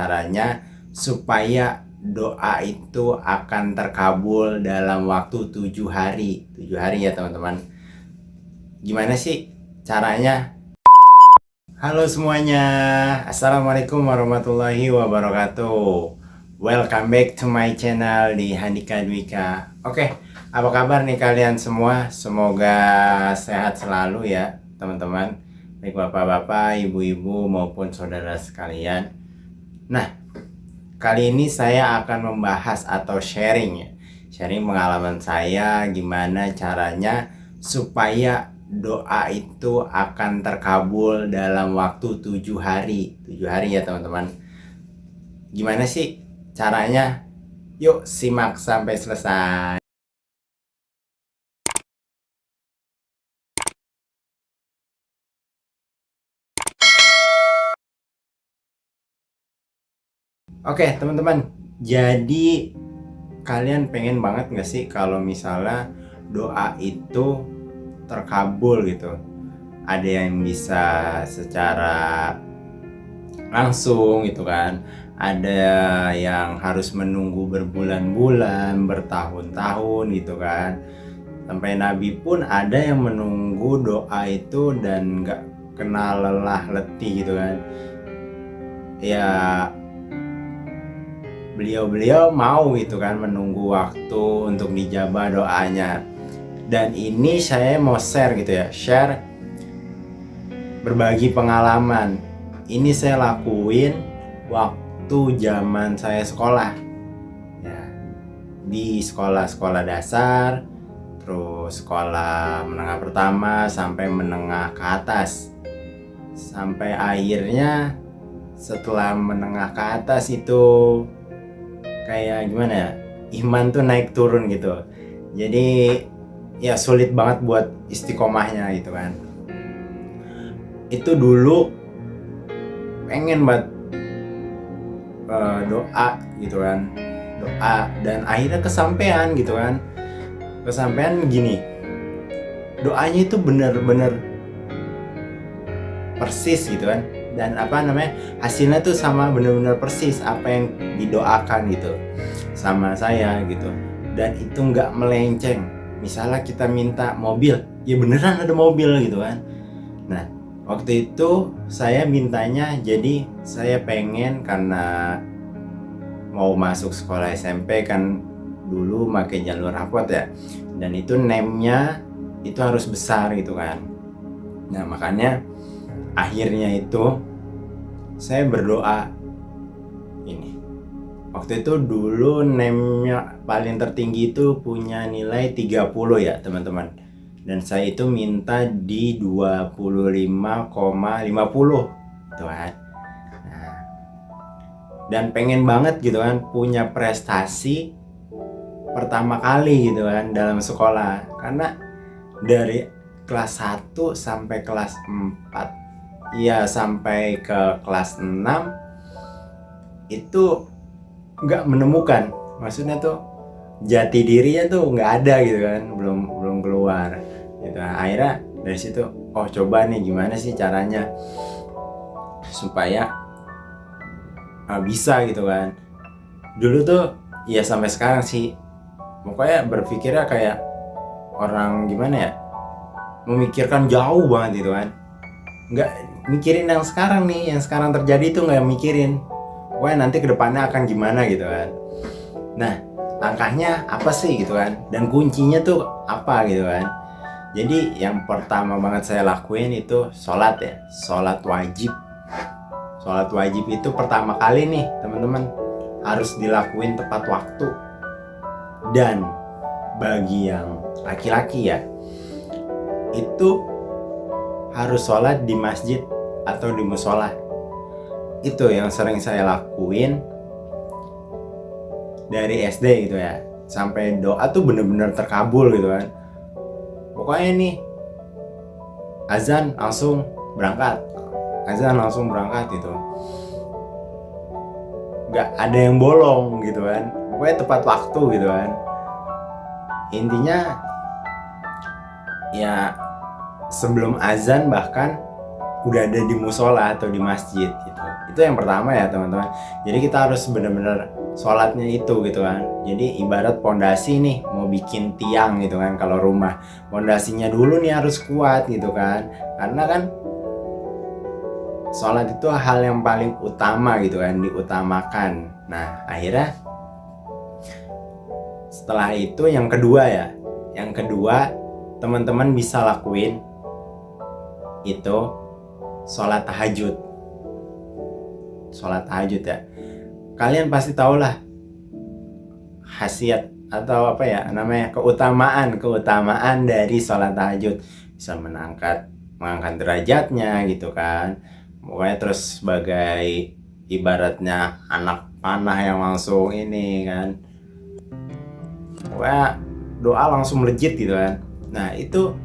caranya supaya doa itu akan terkabul dalam waktu 7 hari. 7 hari ya teman-teman. Gimana sih caranya? Halo semuanya, Assalamualaikum warahmatullahi wabarakatuh. Welcome back to my channel di Handika Dwika. Oke, apa kabar nih kalian semua? Semoga sehat selalu ya teman-teman, baik bapak-bapak, ibu-ibu maupun saudara sekalian. Nah, kali ini saya akan membahas atau sharing pengalaman saya gimana caranya supaya doa itu akan terkabul dalam waktu 7 hari. 7 hari ya teman-teman. Gimana sih caranya? Yuk simak sampai selesai. Oke teman-teman, jadi kalian pengen banget gak sih kalau misalnya doa itu terkabul gitu? Ada yang bisa secara langsung gitu kan, ada yang harus menunggu berbulan-bulan, bertahun-tahun gitu kan. Sampai Nabi pun ada yang menunggu doa itu dan gak kenal lelah letih gitu kan. Ya beliau mau gitu kan menunggu waktu untuk dijabah doanya. Dan ini saya mau share gitu ya, berbagi pengalaman. Ini saya lakuin waktu zaman saya sekolah ya, di sekolah dasar, terus sekolah menengah pertama sampai menengah ke atas. Sampai akhirnya setelah menengah ke atas itu kayak gimana ya, iman tuh naik turun gitu. Jadi ya sulit banget buat istiqomahnya gitu kan. Itu dulu pengen banget doa gitu kan, doa, dan akhirnya kesampean gitu kan. Kesampean gini, doanya itu bener-bener persis gitu kan, dan hasilnya tuh sama, bener-bener persis apa yang didoakan gitu sama saya gitu. Dan itu nggak melenceng. Misalnya kita minta mobil, ya beneran ada mobil gitu kan. Nah waktu itu saya mintanya, jadi saya pengen, karena mau masuk sekolah SMP kan dulu pakai jalur rapot ya, dan itu name-nya itu harus besar gitu kan. Nah makanya akhirnya itu saya berdoa ini. Waktu itu dulu name-nya paling tertinggi itu punya nilai 30 ya teman-teman. Dan saya itu minta di 25,50 tuh kan. Nah, dan pengen banget gitu kan punya prestasi pertama kali gitu kan dalam sekolah. Karena dari kelas 1 sampai kelas 4, ya sampai ke kelas 6 itu nggak menemukan, maksudnya tuh jati dirinya tuh nggak ada gitu kan, belum keluar gitu. Akhirnya dari situ, oh coba nih gimana sih caranya supaya bisa gitu kan. Dulu tuh ya sampai sekarang sih pokoknya berpikirnya kayak orang gimana ya, memikirkan jauh banget gitu kan, nggak mikirin yang sekarang nih, yang sekarang terjadi tuh nggak mikirin pokoknya nanti kedepannya akan gimana gitu kan. Nah langkahnya apa sih gitu kan, dan kuncinya tuh apa gitu kan. Jadi yang pertama banget saya lakuin itu sholat ya, sholat wajib. Sholat wajib itu pertama kali nih teman-teman harus dilakuin tepat waktu. Dan bagi yang laki-laki ya, itu harus sholat di masjid atau di musola. Itu yang sering saya lakuin dari SD gitu ya, sampai doa tuh bener-bener terkabul gitu kan. Pokoknya nih azan langsung berangkat gitu, nggak ada yang bolong gitu kan, pokoknya tepat waktu gitu kan. Intinya ya sebelum azan bahkan udah ada di musola atau di masjid gitu. Itu yang pertama ya teman-teman. Jadi kita harus benar-benar sholatnya itu gitu kan. Jadi ibarat pondasi nih, mau bikin tiang gitu kan, kalau rumah pondasinya dulu nih harus kuat gitu kan, karena kan sholat itu hal yang paling utama gitu kan, diutamakan. Nah akhirnya setelah itu yang kedua teman-teman bisa lakuin itu sholat tahajud ya. Kalian pasti tahu lah khasiat atau apa ya namanya, keutamaan dari sholat tahajud. Bisa mengangkat derajatnya gitu kan. Pokoknya terus sebagai ibaratnya anak panah yang langsung ini kan, pokoknya doa langsung melejit gitu kan. Nah itu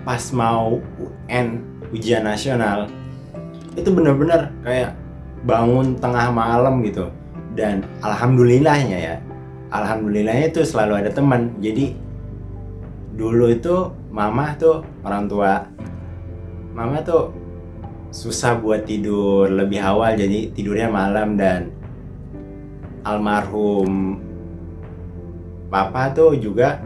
pas mau UN, ujian nasional, itu benar-benar kayak bangun tengah malam gitu. Dan alhamdulillahnya itu selalu ada teman. Jadi dulu itu mama tuh, orang tua mama tuh susah buat tidur lebih awal, jadi tidurnya malam. Dan almarhum papa tuh juga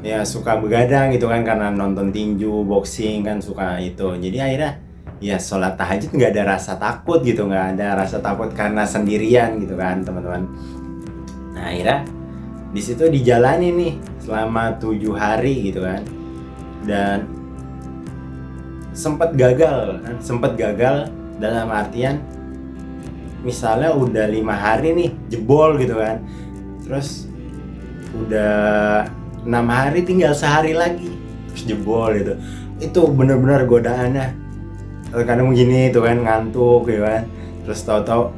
ya suka begadang gitu kan, karena nonton tinju, boxing kan suka itu. Jadi akhirnya ya sholat tahajud nggak ada rasa takut gitu, nggak ada rasa takut karena sendirian gitu kan teman-teman. Nah akhirnya di situ dijalani nih selama 7 hari gitu kan. Dan sempat gagal dalam artian misalnya udah 5 hari nih jebol gitu kan, terus udah 6 hari tinggal sehari lagi terus jebol gitu. Itu bener-bener godaannya. Kadang begini tuh kan, ngantuk gitu kan, terus tahu-tahu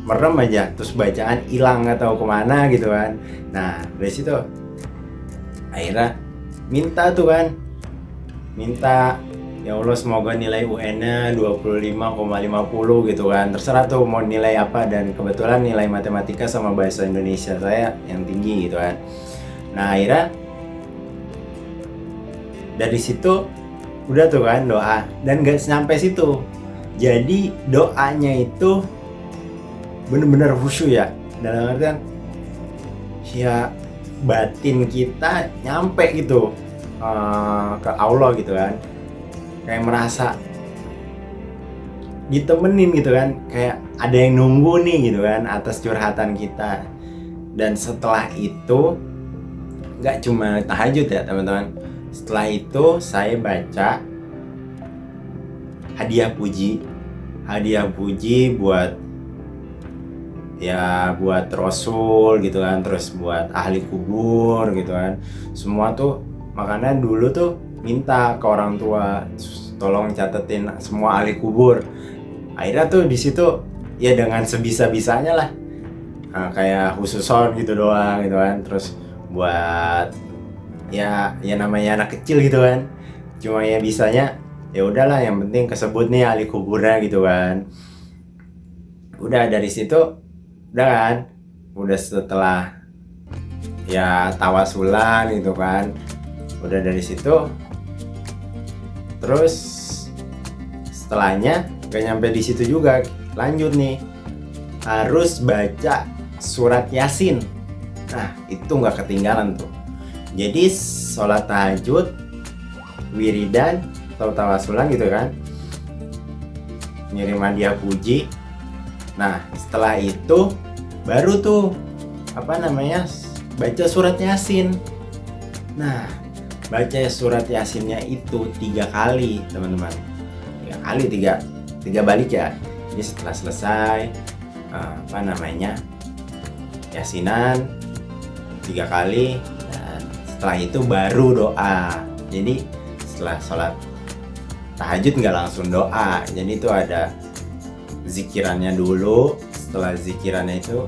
merem aja, terus bacaan hilang nggak tahu kemana gitu kan. Nah dari situ akhirnya minta ya Allah semoga nilai UN-nya 25,50 gitu kan, terserah tuh mau nilai apa. Dan kebetulan nilai matematika sama bahasa Indonesia saya yang tinggi gitu kan. Nah akhirnya dari situ udah tuh kan doa, dan gak sampai situ. Jadi doanya itu bener-bener khusyuk ya, dalam artian ya batin kita nyampe gitu ke Allah gitu kan, kayak merasa ditemenin gitu kan, kayak ada yang nunggu nih gitu kan atas curhatan kita. Dan setelah itu nggak cuma tahajud ya teman-teman, setelah itu saya baca hadiah puji buat Rasul gitu kan, terus buat ahli kubur gitu kan. Semua tuh makanya dulu tuh minta ke orang tua tolong catetin semua ahli kubur. Akhirnya tuh di situ ya dengan sebisa-bisanya lah, kayak khususon gitu doang gitu kan. Terus buat ya namanya anak kecil gitu kan, cuma ya bisanya ya udahlah, yang penting kesebut nih ahli kuburnya gitu kan. Udah dari situ udah kan, udah setelah ya tawasulan gitu kan, udah dari situ terus setelahnya gak nyampe di situ juga, lanjut nih harus baca surat Yasin. Nah itu nggak ketinggalan tuh. Jadi sholat tahajud, wiridan atau tawasulan gitu kan, ngirim hadiah puji. Nah setelah itu baru tuh baca surat Yasin. Nah baca surat Yasinnya itu 3 kali teman-teman, 3 kali, 3 balik ya. Jadi setelah selesai Yasinan 3 kali, dan setelah itu baru doa. Jadi setelah sholat tahajud nggak langsung doa, jadi itu ada zikirannya dulu. Setelah zikirannya itu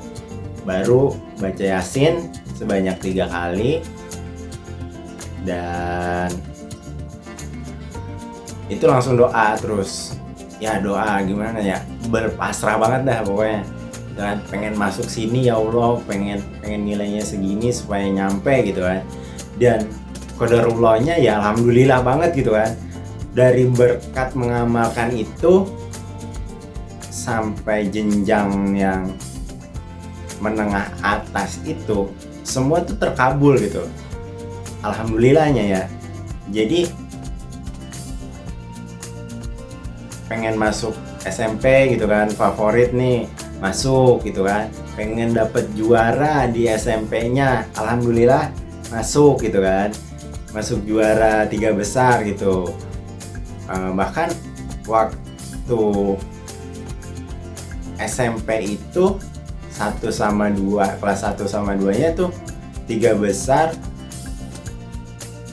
baru baca Yasin sebanyak 3 kali, dan itu langsung doa. Terus ya doa gimana ya, berpasrah banget dah pokoknya. Dan pengen masuk sini ya Allah, pengen nilainya segini supaya nyampe gitu kan. Dan qadarullahnya ya alhamdulillah banget gitu kan. dari berkat mengamalkan itu sampai jenjang yang menengah atas itu semua tuh terkabul gitu, alhamdulillahnya ya. Jadi pengen masuk SMP gitu kan, favorit nih masuk gitu kan, pengen dapet juara di SMP-nya, alhamdulillah masuk gitu kan, masuk juara 3 besar gitu. Bahkan waktu SMP itu 1 sama 2, kelas 1 sama 2 nya tuh 3 besar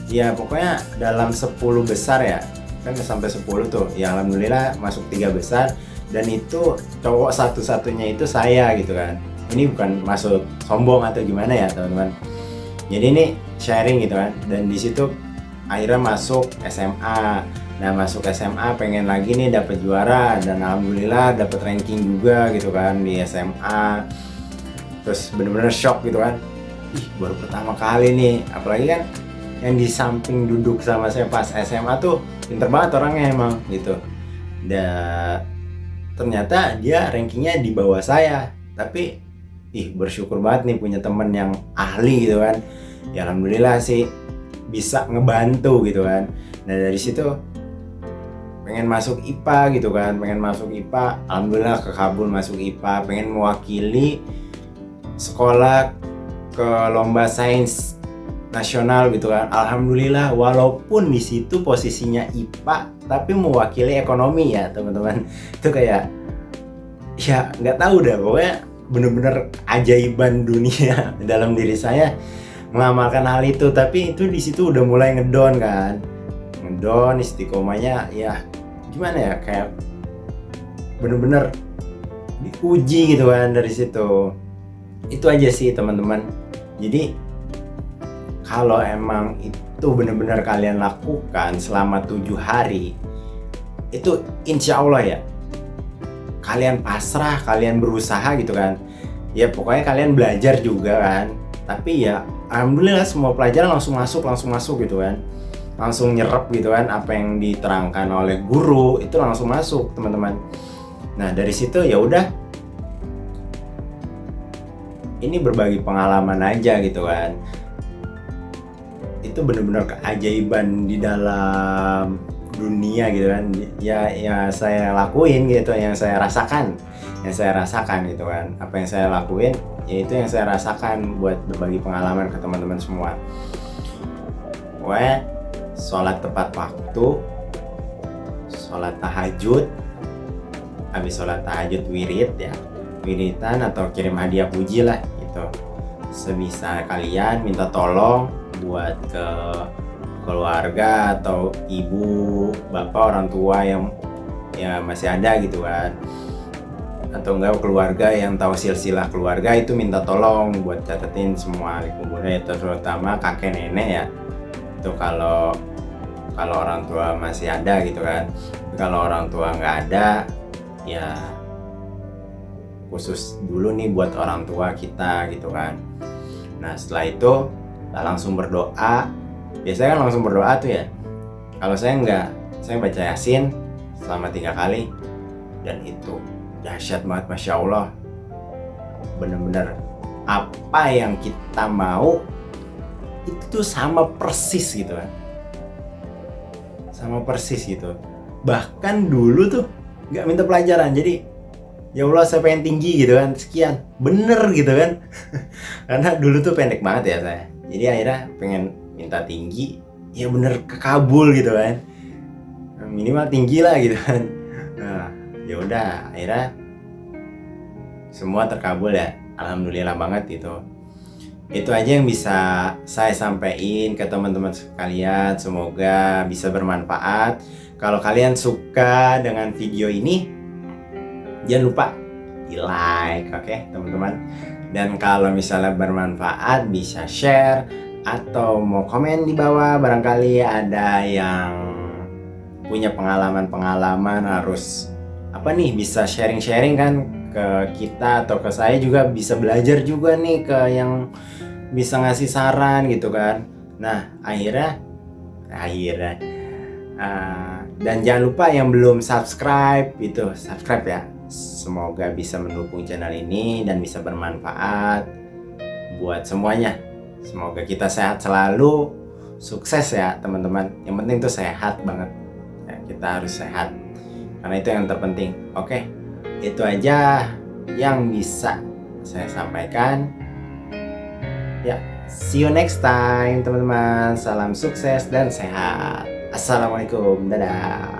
ya, pokoknya dalam 10 besar ya, kan sampai 10 tuh ya, alhamdulillah masuk 3 besar. Dan itu cowok satu-satunya itu saya gitu kan. Ini bukan masuk sombong atau gimana ya teman-teman, jadi ini sharing gitu kan. Dan di situ akhirnya masuk SMA. Nah masuk SMA pengen lagi nih dapet juara, dan alhamdulillah dapet ranking juga gitu kan di SMA. Terus bener-bener shock gitu kan, ih baru pertama kali nih, apalagi kan yang di samping duduk sama saya pas SMA tuh pinter banget orangnya emang gitu. Dan ternyata dia rankingnya di bawah saya, tapi bersyukur banget nih punya temen yang ahli gitu kan. Ya alhamdulillah sih bisa ngebantu gitu kan. Nah dari situ pengen masuk IPA gitu kan, pengen masuk IPA, alhamdulillah kekabul masuk IPA. Pengen mewakili sekolah ke lomba sains nasional gitu kan, alhamdulillah. Walaupun di situ posisinya IPA tapi mewakili ekonomi ya teman-teman, itu kayak ya nggak tahu dah, pokoknya bener-bener ajaiban dunia dalam diri saya mengamalkan hal itu. Tapi itu di situ udah mulai ngedon kan, ngedon istiqomahnya ya gimana ya, kayak bener-bener diuji gitu kan dari situ. Itu aja sih teman-teman. Jadi kalau emang itu benar-benar kalian lakukan selama 7 hari, itu insya Allah ya, kalian pasrah, kalian berusaha gitu kan. Ya pokoknya kalian belajar juga kan. Tapi ya alhamdulillah semua pelajaran langsung masuk gitu kan. Langsung nyerap gitu kan, apa yang diterangkan oleh guru itu langsung masuk teman-teman. Nah dari situ ya udah, ini berbagi pengalaman aja gitu kan. Itu benar-benar keajaiban di dalam dunia gitu kan. Ya saya lakuin gitu, yang saya rasakan gitu kan. Apa yang saya lakuin ya itu yang saya rasakan buat berbagi pengalaman ke teman-teman semua. Sholat tepat waktu, sholat tahajud, habis sholat tahajud wirid ya, wiritan atau kirim hadiah puji lah gitu. Sebisa kalian minta tolong buat ke keluarga atau ibu, bapak, orang tua yang ya masih ada gitu kan, atau enggak keluarga yang tahu silsilah keluarga, itu minta tolong buat catetin semua ahli kubur, terutama kakek nenek ya. Itu kalau orang tua masih ada gitu kan. Kalau orang tua nggak ada ya khusus dulu nih buat orang tua kita gitu kan. Nah setelah itu langsung berdoa. Biasanya kan langsung berdoa tuh ya. Kalau saya enggak, saya baca Yasin selama 3 kali. Dan itu dahsyat banget, Masya Allah. Bener-bener apa yang kita mau itu tuh sama persis gitu kan. Sama persis gitu. Bahkan dulu tuh nggak minta pelajaran, jadi ya Allah saya pengen tinggi gitu kan, sekian, bener gitu kan. Karena dulu tuh pendek banget ya saya, jadi akhirnya pengen minta tinggi, ya bener kekabul gitu kan, minimal tinggi lah gitu kan. Nah ya udah akhirnya semua terkabul ya, alhamdulillah banget gitu. Itu aja yang bisa saya sampaikan ke teman-teman sekalian, semoga bisa bermanfaat. Kalau kalian suka dengan video ini, jangan lupa di like, oke teman-teman. Dan kalau misalnya bermanfaat bisa share atau mau komen di bawah. Barangkali ada yang punya pengalaman harus apa nih, bisa sharing-sharing kan ke kita atau ke saya juga, bisa belajar juga nih ke yang bisa ngasih saran gitu kan. Nah akhirnya Dan jangan lupa yang belum subscribe itu subscribe ya. Semoga bisa mendukung channel ini dan bisa bermanfaat buat semuanya. Semoga kita sehat selalu, sukses ya teman-teman. Yang penting tuh sehat banget ya, kita harus sehat karena itu yang terpenting. Oke, itu aja yang bisa saya sampaikan ya. See you next time teman-teman. Salam sukses dan sehat. Assalamualaikum, dadah.